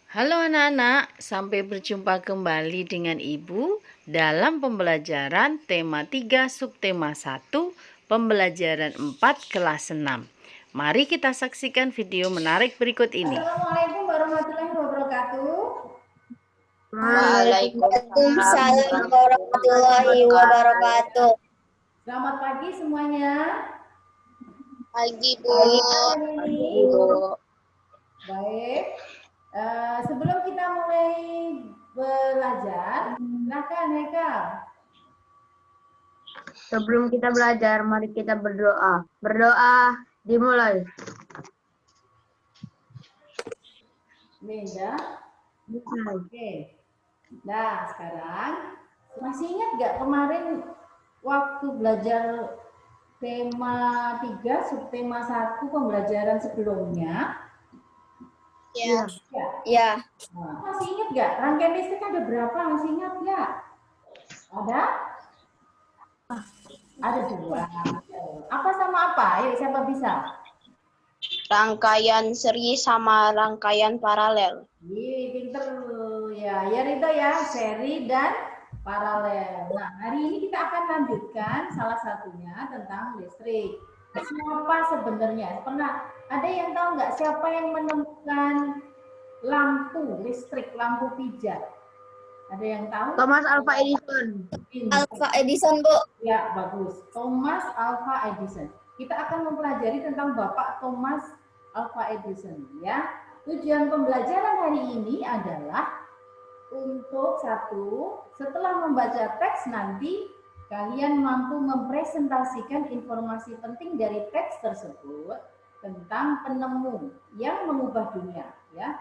Halo anak-anak, sampai berjumpa kembali dengan Ibu dalam pembelajaran tema 3 subtema 1, pembelajaran 4 kelas 6. Mari kita saksikan video menarik berikut ini. Assalamualaikum warahmatullahi wabarakatuh. Waalaikumsalam warahmatullahi wabarakatuh. Selamat pagi semuanya. Pagi, Bu. Pagi, Bu. Baik. Sebelum kita mulai belajar, silakan Heka. Sebelum kita belajar, mari kita berdoa. Berdoa dimulai. Beda. Oke. Nah, sekarang masih ingat nggak kemarin waktu belajar tema 3, subtema 1 pembelajaran sebelumnya? Ya. Ya. Nah, masih ingat nggak? Rangkaian listrik ada berapa? Masih ingat nggak? Ada? Ada 2. Apa sama apa? Ayo, siapa bisa? Rangkaian seri sama rangkaian paralel. Ih, pinter ya. Ya Rito ya, seri dan paralel. Nah, hari ini kita akan lanjutkan salah satunya tentang listrik. Siapa sebenarnya? Pernah ada yang tahu nggak siapa yang menemukan lampu listrik, lampu pijar? Ada yang tahu? Thomas Alva Edison. Alva Edison, Bu. Ya, bagus. Thomas Alva Edison. Kita akan mempelajari tentang Bapak Thomas Alva Edison ya. Tujuan pembelajaran hari ini adalah untuk satu, setelah membaca teks nanti kalian mampu mempresentasikan informasi penting dari teks tersebut tentang penemu yang mengubah dunia ya.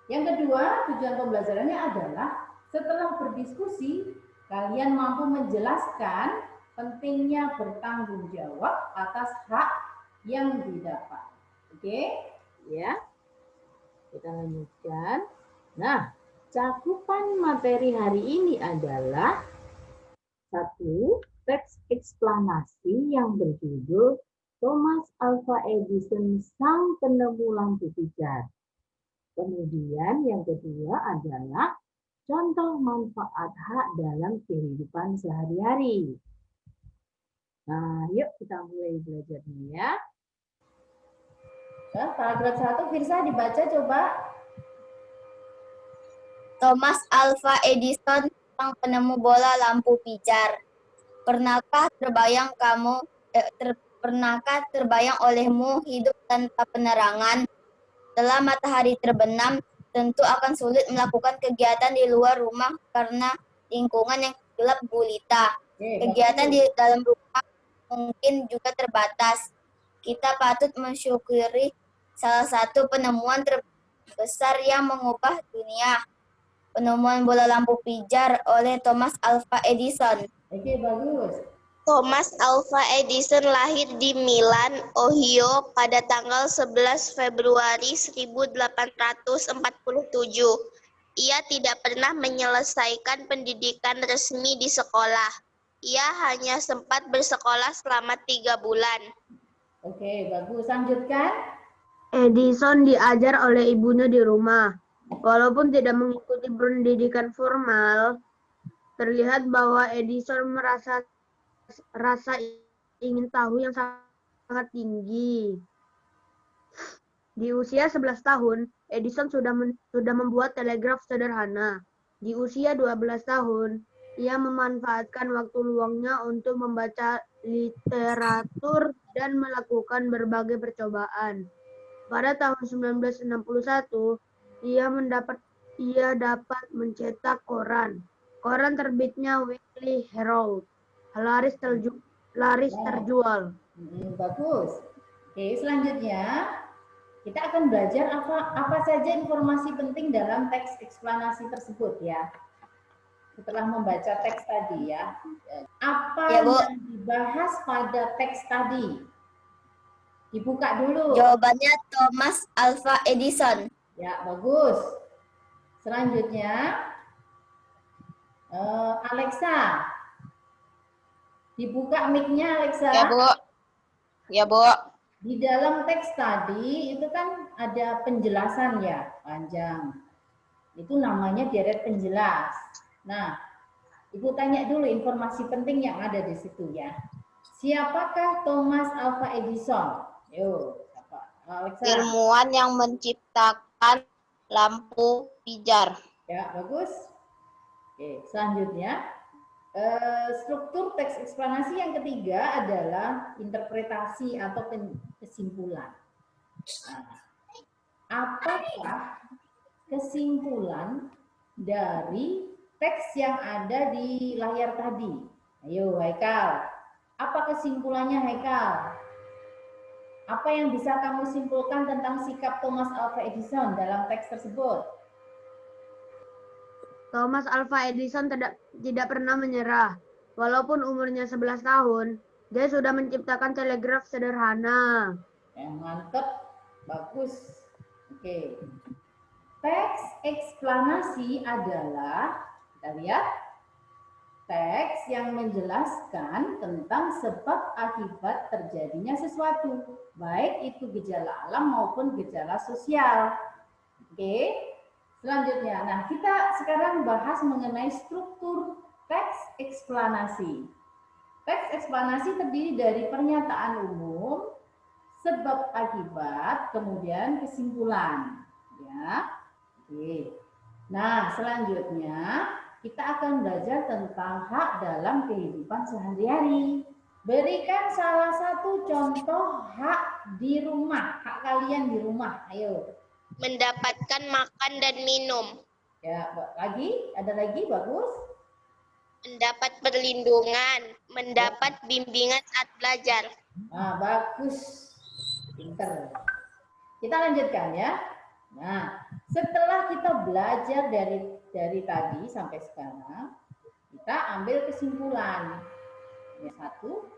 Yang kedua, tujuan pembelajarannya adalah setelah berdiskusi kalian mampu menjelaskan pentingnya bertanggung jawab atas hak yang didapat. Oke? Ya. Kita lanjutkan. Nah, cakupan materi hari ini adalah satu, teks eksplanasi yang berjudul Thomas Alva Edison, sang penemu lampu pijar. Kemudian yang kedua adalah contoh manfaat hak dalam kehidupan sehari-hari. Nah, yuk kita mulai belajarnya ya. Paragraf 1, Firsa dibaca coba. Thomas Alva Edison, sang penemu bola lampu pijar. Pernahkah terbayang olehmu hidup tanpa penerangan? Setelah matahari terbenam, tentu akan sulit melakukan kegiatan di luar rumah karena lingkungan yang gelap gulita. Kegiatan di dalam rumah mungkin juga terbatas. Kita patut mensyukuri salah satu penemuan terbesar yang mengubah dunia. Penemuan bola lampu pijar oleh Thomas Alva Edison. Oke, bagus. Thomas Alva Edison lahir di Milan, Ohio pada tanggal 11 Februari 1847. Ia tidak pernah menyelesaikan pendidikan resmi di sekolah. Ia hanya sempat bersekolah selama 3 bulan. Oke, bagus. Lanjutkan. Edison diajar oleh ibunya di rumah. Walaupun tidak mengikuti pendidikan formal, terlihat bahwa Edison merasa rasa ingin tahu yang sangat tinggi. Di usia 11 tahun, Edison sudah membuat telegraf sederhana. Di usia 12 tahun, ia memanfaatkan waktu luangnya untuk membaca literatur dan melakukan berbagai percobaan. Pada tahun 1961, ia dapat mencetak koran. Koran terbitnya Weekly Herald. Laris terjual. Bagus. Oke, selanjutnya kita akan belajar apa saja informasi penting dalam teks eksplanasi tersebut ya. Setelah membaca teks tadi ya. Apa Ya, Bu. yang dibahas pada teks tadi? Dibuka dulu. Jawabannya Thomas Alva Edison. Ya, bagus. Selanjutnya, Alexa. Dibuka mic-nya, Alexa. Ya, Bu. Ya, Bu. Di dalam teks tadi itu kan ada penjelasan ya. panjang. Itu namanya deret penjelas. Nah, Ibu tanya dulu informasi penting yang ada di situ ya. Siapakah Thomas Alva Edison? Yo, siapa? Alexa. Ilmuwan yang menciptakan lampu pijar. Ya, bagus. Oke, selanjutnya struktur teks eksplanasi yang ketiga adalah interpretasi atau kesimpulan. Nah, apakah kesimpulan dari teks yang ada di layar tadi? Ayo, Haikal. Apa kesimpulannya, Haikal? Apa yang bisa kamu simpulkan tentang sikap Thomas Alva Edison dalam teks tersebut? Thomas Alva Edison tidak pernah menyerah. Walaupun umurnya 11 tahun, dia sudah menciptakan telegraf sederhana. Mantep, bagus. Oke. Teks eksplanasi adalah, kita lihat, teks yang menjelaskan tentang sebab akibat terjadinya sesuatu, baik itu gejala alam maupun gejala sosial. Oke. Selanjutnya, nah kita sekarang bahas mengenai struktur teks eksplanasi. Teks eksplanasi terdiri dari pernyataan umum, sebab akibat, kemudian kesimpulan. Ya. Oke. Nah, selanjutnya kita akan belajar tentang hak dalam kehidupan sehari-hari. Berikan salah satu contoh hak di rumah, hak kalian di rumah. Ayo. Mendapatkan makan dan minum. Ya, lagi? Ada lagi? Bagus. Mendapat perlindungan. Mendapat bimbingan saat belajar. Nah, bagus. Pinter. Kita lanjutkan ya. Nah, setelah kita belajar dari tadi sampai sekarang, kita ambil kesimpulan. Yang satu,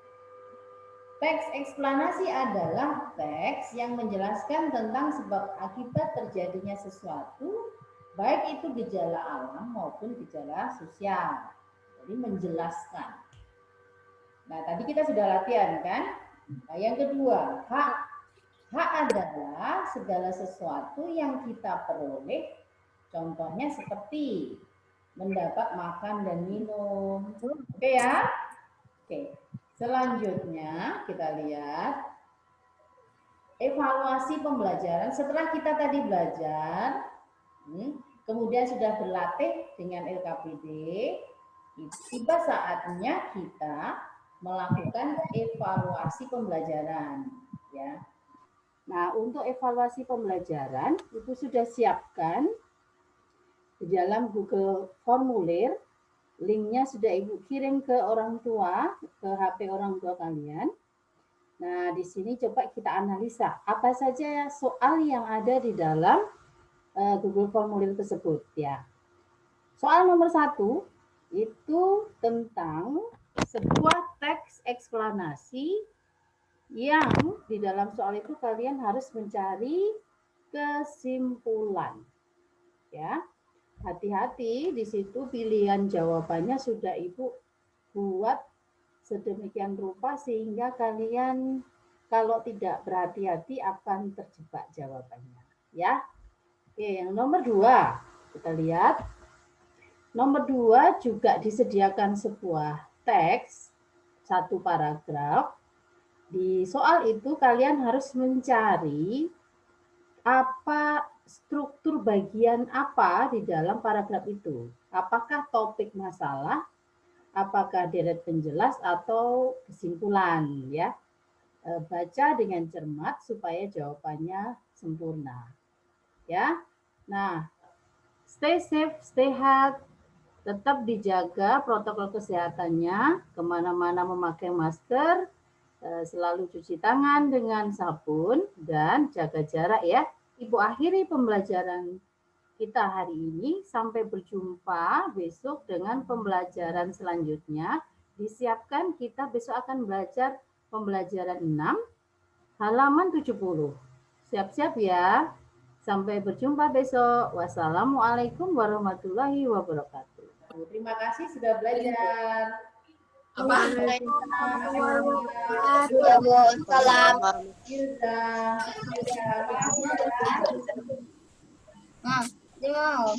teks eksplanasi adalah teks yang menjelaskan tentang sebab akibat terjadinya sesuatu, baik itu gejala alam maupun gejala sosial. Jadi menjelaskan. Nah, tadi kita sudah latihan kan? Nah, yang kedua, hak adalah segala sesuatu yang kita peroleh, contohnya seperti mendapat makan dan minum. Oke ya? Oke. Selanjutnya kita lihat evaluasi pembelajaran. Setelah kita tadi belajar, kemudian sudah berlatih dengan LKPD, tiba saatnya kita melakukan evaluasi pembelajaran. Ya. Nah, untuk evaluasi pembelajaran itu sudah siapkan di dalam Google Formulir. Linknya sudah Ibu kirim ke orang tua, ke HP orang tua kalian. Nah, di sini coba kita analisa apa saja soal yang ada di dalam Google Formulir tersebut ya. Soal nomor 1 itu tentang sebuah teks eksplanasi yang di dalam soal itu kalian harus mencari kesimpulan. Ya. Hati-hati di situ pilihan jawabannya sudah Ibu buat sedemikian rupa sehingga kalian kalau tidak berhati-hati akan terjebak jawabannya. Ya. Oke, yang nomor 2 kita lihat. Nomor 2 juga disediakan sebuah teks, satu paragraf. Di soal itu kalian harus mencari apa struktur bagian apa di dalam paragraf itu. Apakah topik masalah, apakah deret penjelas atau kesimpulan ya. Baca dengan cermat supaya jawabannya sempurna. Ya. Nah, stay safe, stay healthy. Tetap dijaga protokol kesehatannya, kemana-mana memakai masker, selalu cuci tangan dengan sabun, dan jaga jarak ya. Ibu akhiri pembelajaran kita hari ini. Sampai berjumpa besok dengan pembelajaran selanjutnya. Disiapkan kita besok akan belajar pembelajaran 6, halaman 70. Siap-siap ya. Sampai berjumpa besok. Wassalamualaikum warahmatullahi wabarakatuh. Terima kasih sudah belajar. Waalaikumsalam. Yuda. Nah, dia mau.